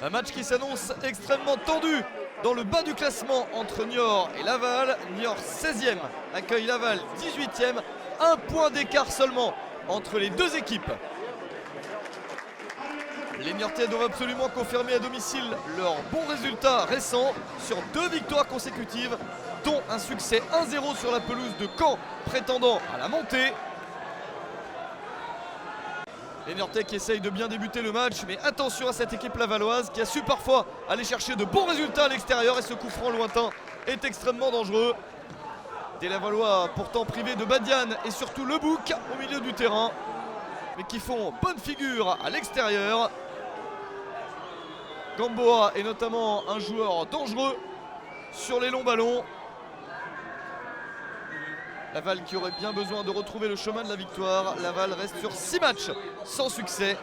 Un match qui s'annonce extrêmement tendu dans le bas du classement entre Niort et Laval. Niort 16e accueille Laval 18e. Un point d'écart seulement entre les deux équipes. Les Niortais doivent absolument confirmer à domicile leur bon résultat récent sur 2 victoires consécutives, dont un succès 1-0 sur la pelouse de Caen prétendant à la montée. Les Niortais qui essayent de bien débuter le match, mais attention à cette équipe lavalloise qui a su parfois aller chercher de bons résultats à l'extérieur, et ce coup franc lointain est extrêmement dangereux. Des Lavallois pourtant privés de Badian et surtout Lebouc au milieu du terrain, mais qui font bonne figure à l'extérieur. Gamboa est notamment un joueur dangereux sur les longs ballons. Laval qui aurait bien besoin de retrouver le chemin de la victoire. Laval reste sur 6 matchs sans succès.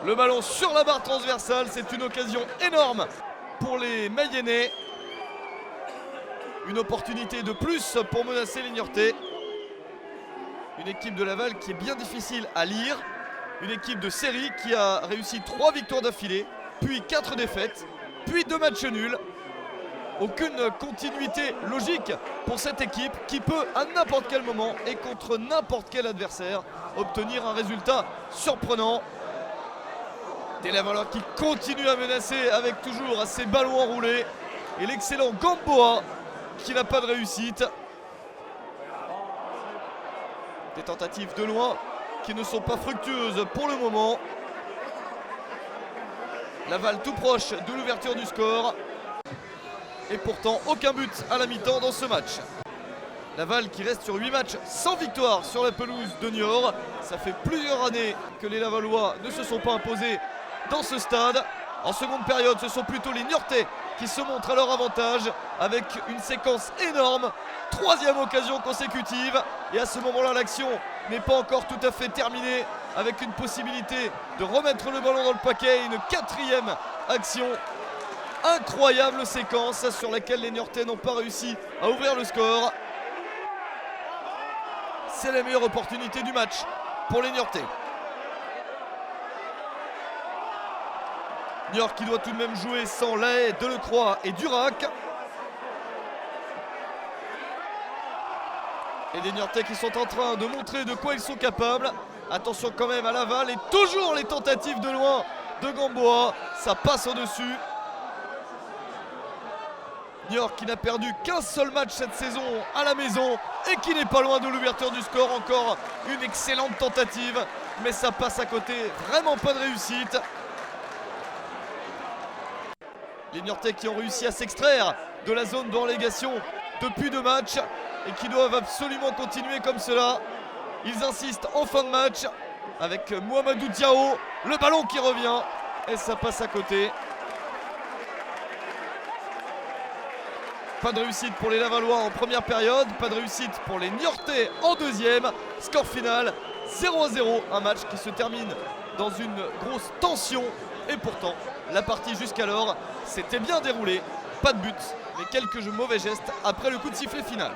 Le ballon sur la barre transversale, c'est une occasion énorme pour les Mayennais. Une opportunité de plus pour menacer les Niortais. Une équipe de Laval qui est bien difficile à lire. Une équipe de série qui a réussi 3 victoires d'affilée, puis 4 défaites, puis 2 matchs nuls. Aucune continuité logique pour cette équipe qui peut à n'importe quel moment et contre n'importe quel adversaire obtenir un résultat surprenant. Des Lavallois qui continuent à menacer avec toujours ces ballons enroulés, et l'excellent Gamboa qui n'a pas de réussite. Des tentatives de loin qui ne sont pas fructueuses pour le moment. Laval tout proche de l'ouverture du score. Et pourtant aucun but à la mi-temps dans ce match. Laval qui reste sur 8 matchs sans victoire sur la pelouse de Niort. Ça fait plusieurs années que les Lavallois ne se sont pas imposés dans ce stade. En seconde période, ce sont plutôt les Niortais qui se montrent à leur avantage avec une séquence énorme. 3e occasion consécutive. Et à ce moment-là, l'action n'est pas encore tout à fait terminée, avec une possibilité de remettre le ballon dans le paquet. Une 4e action. Incroyable séquence sur laquelle les Niortais n'ont pas réussi à ouvrir le score. C'est la meilleure opportunité du match pour les Niortais. Niort qui doit tout de même jouer sans Lahaye, Delecroix et Durac. Et des Niortais qui sont en train de montrer de quoi ils sont capables. Attention quand même à Laval, et toujours les tentatives de loin de Gamboa. Ça passe au-dessus. Niort qui n'a perdu qu'un seul match cette saison à la maison et qui n'est pas loin de l'ouverture du score. Encore une excellente tentative, mais ça passe à côté, vraiment pas de réussite. Les Niortais qui ont réussi à s'extraire de la zone de relégation depuis 2 matchs et qui doivent absolument continuer comme cela. Ils insistent en fin de match avec Mohamedou Diao, le ballon qui revient et ça passe à côté. Pas de réussite pour les Lavallois en première période, pas de réussite pour les Niortais en deuxième. Score final 0-0, un match qui se termine dans une grosse tension. Et pourtant, la partie jusqu'alors s'était bien déroulée. Pas de but, mais quelques mauvais gestes après le coup de sifflet final.